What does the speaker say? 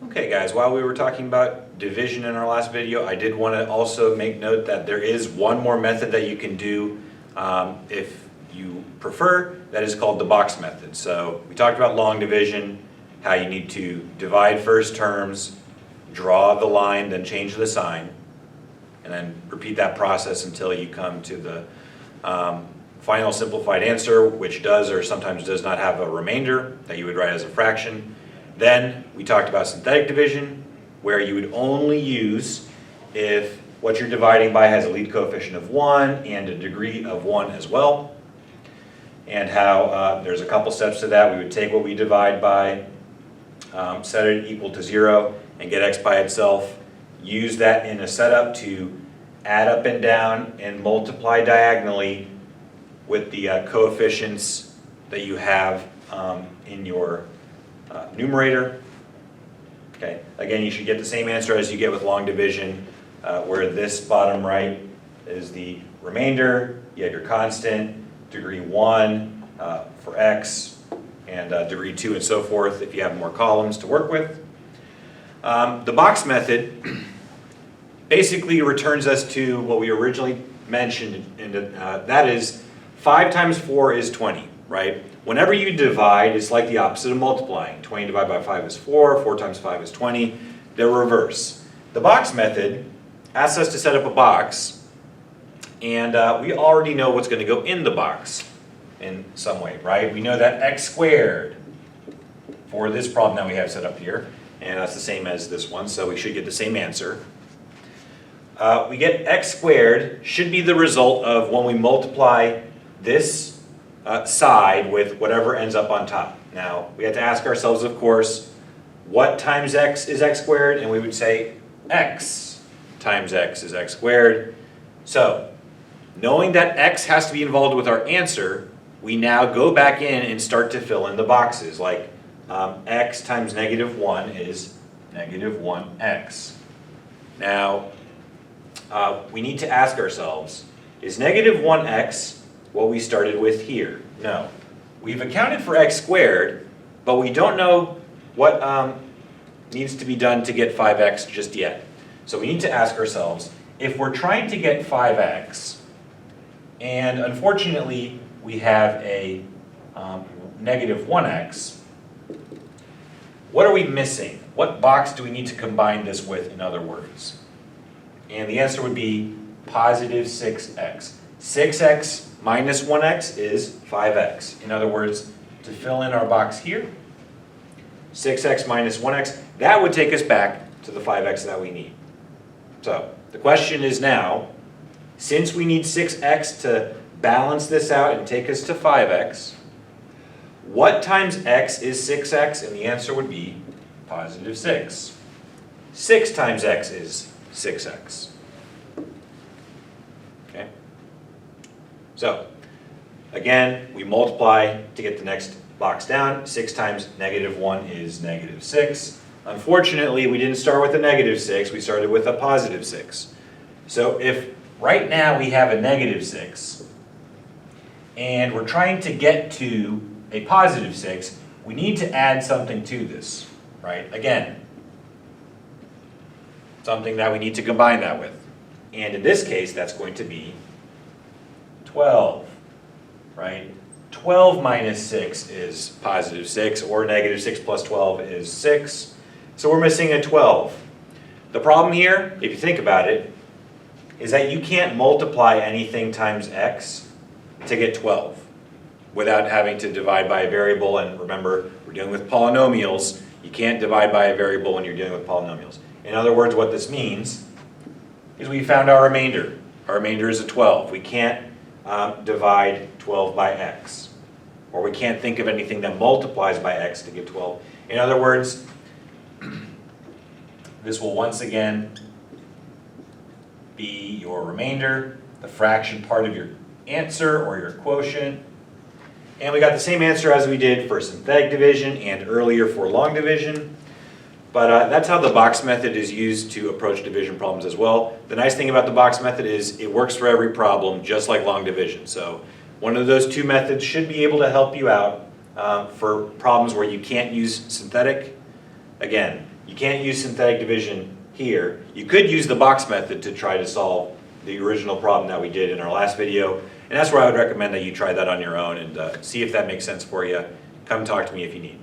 Okay guys, while we were talking about division in our last video, I did want to also make note that there is one more method that you can do if you prefer, that is called the box method. So we talked about long division, how you need to divide first terms, draw the line, then change the sign, and then repeat that process until you come to the final simplified answer, which does or sometimes does not have a remainder that you would write as a fraction. Then we talked about synthetic division, where you would only use if what you're dividing by has a lead coefficient of 1 and a degree of 1 as well. And how there's a couple steps to that. We would take what we divide by, set it equal to 0, and get x by itself. Use that in a setup to add up and down and multiply diagonally with the coefficients that you have in your numerator. Okay. Again, you should get the same answer as you get with long division, where this bottom right is the remainder. You have your constant, degree 1 for x, and degree 2 and so forth if you have more columns to work with. The box method basically returns us to what we originally mentioned, and that is 5 times 4 is 20, right? Whenever you divide, it's like the opposite of multiplying. 20 divided by 5 is 4, 4 times 5 is 20. They're reverse. The box method asks us to set up a box, and we already know what's going to go in the box in some way, right? We know that x squared for this problem that we have set up here, and that's the same as this one, so we should get the same answer. We get x squared should be the result of when we multiply this side with whatever ends up on top. Now, we have to ask ourselves, of course, what times x is x squared? And we would say x times x is x squared. So, knowing that x has to be involved with our answer, we now go back in and start to fill in the boxes. Like x times negative 1 is negative 1x. Now, we need to ask ourselves, is negative 1x what we started with here? No. We've accounted for x squared, but we don't know what needs to be done to get 5x just yet. So we need to ask ourselves, if we're trying to get 5x, and unfortunately we have a negative 1x, what are we missing? What box do we need to combine this with, in other words? And the answer would be positive 6x. 6x minus 1x is 5x. In other words, to fill in our box here, 6x minus 1x, that would take us back to the 5x that we need. So the question is now, since we need 6x to balance this out and take us to 5x, what times x is 6x? And the answer would be positive 6. 6 times x is 6x. Okay? So, again, we multiply to get the next box down. 6 times negative 1 is negative 6. Unfortunately, we didn't start with a negative 6, we started with a positive 6. So if right now we have a negative 6, and we're trying to get to a positive 6, we need to add something to this, right? Again, something that we need to combine that with. And in this case, that's going to be 12, right? 12 minus 6 is positive 6, or negative 6 plus 12 is 6. So we're missing a 12. The problem here, if you think about it, is that you can't multiply anything times x to get 12 without having to divide by a variable. And remember, we're dealing with polynomials. You can't divide by a variable when you're dealing with polynomials. In other words, what this means is we found our remainder. Our remainder is a 12. We can't divide 12 by x. Or we can't think of anything that multiplies by x to get 12. In other words, this will once again be your remainder, the fraction part of your answer or your quotient. And we got the same answer as we did for synthetic division and earlier for long division. But that's how the box method is used to approach division problems as well. The nice thing about the box method is it works for every problem, just like long division. So one of those two methods should be able to help you out for problems where you can't use synthetic. Again, You can't use synthetic division here. You could use the box method to try to solve the original problem that we did in our last video, and that's where I would recommend that you try that on your own and see if that makes sense for you. Come talk to me if you need.